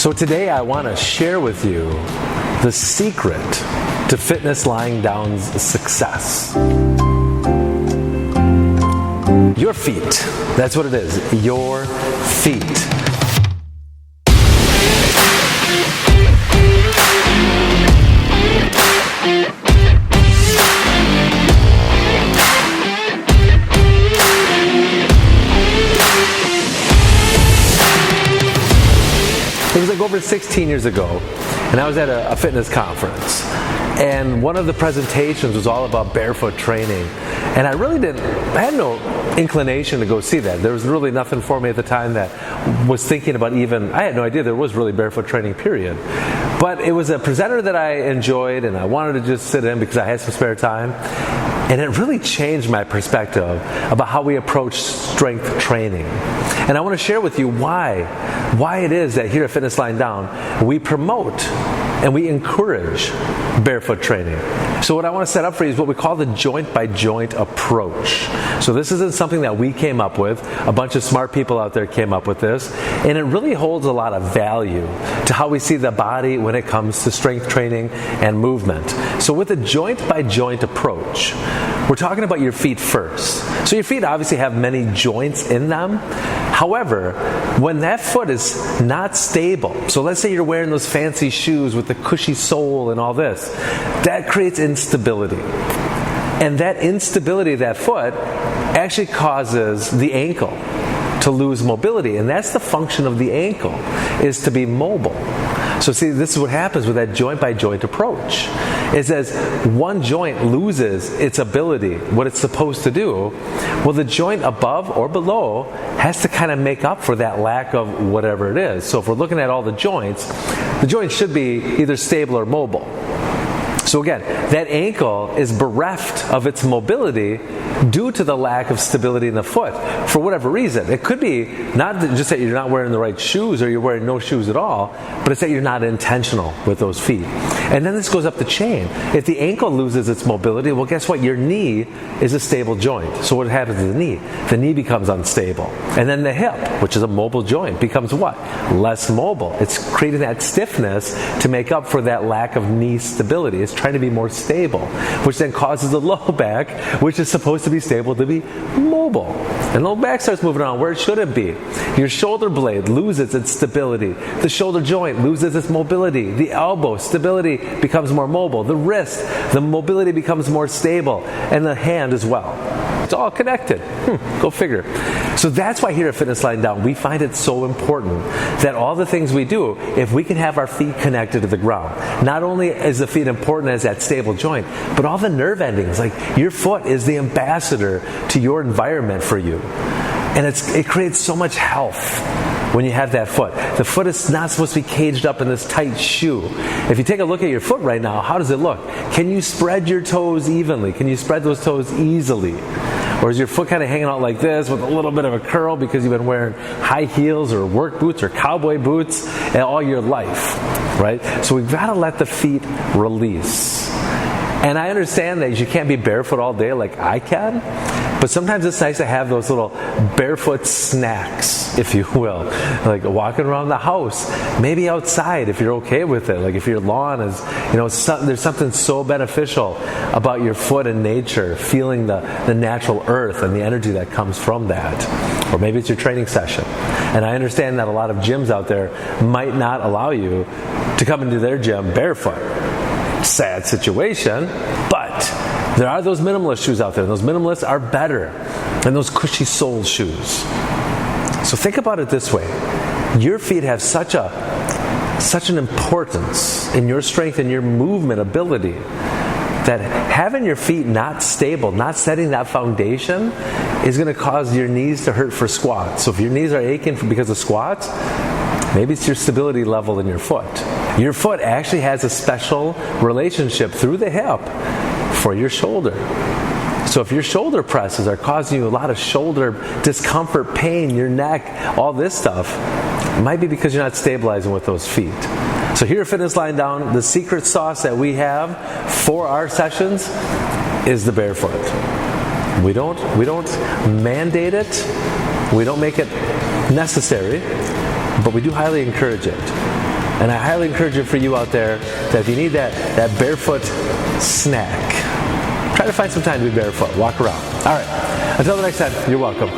So today I want to share with you the secret to fitness lying down's success. Your feet. That's what it is. Your feet. It was like over 16 years ago, and I was at a fitness conference, and one of the presentations was all about barefoot training, and I had no inclination to go see that. There was really nothing for me at the time that was thinking about I had no idea there was really barefoot training, period. But it was a presenter that I enjoyed, and I wanted to just sit in because I had some spare time. And it really changed my perspective about how we approach strength training. And I want to share with you why it is that here at Fitness Lying Down, we promote and we encourage barefoot training. So what I want to set up for you is what we call the joint-by-joint approach. So this isn't something that we came up with. A bunch of smart people out there came up with this. And it really holds a lot of value to how we see the body when it comes to strength training and movement. So with a joint-by-joint approach, we're talking about your feet first. So your feet obviously have many joints in them. However, when that foot is not stable, so let's say you're wearing those fancy shoes with the cushy sole and all this, that creates instability. And that instability of that foot actually causes the ankle to lose mobility. And that's the function of the ankle, is to be mobile. So see, this is what happens with that joint-by-joint approach. Is as one joint loses its ability, what it's supposed to do, well, the joint above or below has to kind of make up for that lack of whatever it is. So if we're looking at all the joints should be either stable or mobile. So again, that ankle is bereft of its mobility due to the lack of stability in the foot for whatever reason. It could be not just that you're not wearing the right shoes or you're wearing no shoes at all, but it's that you're not intentional with those feet. And then this goes up the chain. If the ankle loses its mobility, well, guess what? Your knee is a stable joint. So what happens to the knee? The knee becomes unstable. And then the hip, which is a mobile joint, becomes what? Less mobile. It's creating that stiffness to make up for that lack of knee stability. It's trying to be more stable, which then causes the low back, which is supposed to be stable, to be mobile. And the low back starts moving around where it shouldn't be. Your shoulder blade loses its stability. The shoulder joint loses its mobility. The elbow, stability becomes more mobile. The wrist, the mobility becomes more stable. And the hand as well. It's all connected. Go figure. So that's why here at Fitness Lying Down, we find it so important that all the things we do, if we can have our feet connected to the ground, not only is the feet important as that stable joint, but all the nerve endings, like your foot is the ambassador to your environment for you. And it creates so much health when you have that foot. The foot is not supposed to be caged up in this tight shoe. If you take a look at your foot right now, how does it look? Can you spread your toes evenly? Can you spread those toes easily? Or is your foot kind of hanging out like this with a little bit of a curl because you've been wearing high heels or work boots or cowboy boots all your life, right? So we've got to let the feet release. And I understand that you can't be barefoot all day like I can, but sometimes it's nice to have those little barefoot snacks, if you will, like walking around the house, maybe outside if you're okay with it. Like if your lawn is, there's something so beneficial about your foot and nature, feeling the natural earth and the energy that comes from that. Or maybe it's your training session. And I understand that a lot of gyms out there might not allow you to come into their gym barefoot. Sad situation, but there are those minimalist shoes out there. Those minimalists are better than those cushy sole shoes. So think about it this way. Your feet have such an importance in your strength and your movement ability that having your feet not stable, not setting that foundation, is going to cause your knees to hurt for squats. So if your knees are aching because of squats, maybe it's your stability level in your foot. Your foot actually has a special relationship through the hip for your shoulder. So if your shoulder presses are causing you a lot of shoulder discomfort, pain, your neck, all this stuff, it might be because you're not stabilizing with those feet. So here at Fitness Lying Down, the secret sauce that we have for our sessions is the barefoot. We don't mandate it. We don't make it necessary, but we do highly encourage it. And I highly encourage it for you out there that if you need that barefoot snack, try to find some time to be barefoot. Walk around. All right. Until the next time, you're welcome.